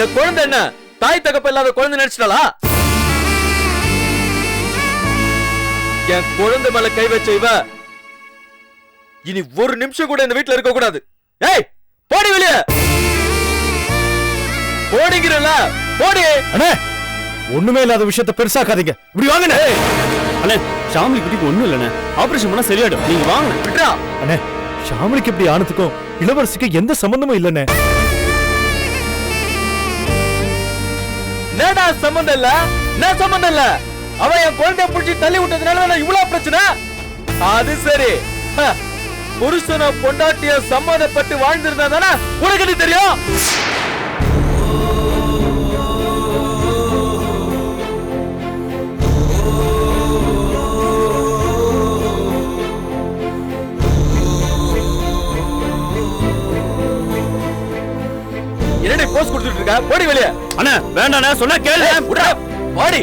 இந்த குழந்தை என்ன தாய் தகப்ப இல்லாத குழந்தை நினைச்சிட்டாளா? என் குழந்தை மேல கை வச்ச இவ இனி ஒரு நிமிஷம் கூட இந்த வீட்டுல இருக்க கூடாது. ஏய் போடி வெளியே, போடிங்கிறல போடி. அண்ணே ஒண்ணுமே இல்லாத விஷயத்தை பெருசாக்காதீங்க, இப்படி வாங்கண்ணே. அண்ணே ஷாமிலி குட்டிக்கு ஒண்ணும் இல்லண்ணே, ஆபரேஷன் பண்ணா சரியாயிடும், நீங்க வாங்க. விட்றா. அண்ணே ஷாமிலிக்கு இப்படி ஆனதுக்கும் இளவரசிக்கு எந்த சம்பந்தமும் இல்லண்ணே. என்னடா சம்பந்தம் இல்ல? என்ன சம்பந்தம் இல்ல? அவன் என் குழந்தைய புடிச்சு தள்ளி விட்டதுனால இவ்வளவு பிரச்சனை. அது சரி, புருஷன பொண்டாட்டிய சம்மதப்பட்டு வாழ்ந்திருந்தா தானே உனக்கு தெரியும். என்னடி போஸ் கொடுத்துட்டு இருக்க? போடி வெளியே. அண்ணே வேண்டாண்ணே, சொன்னா கேளு. போடி.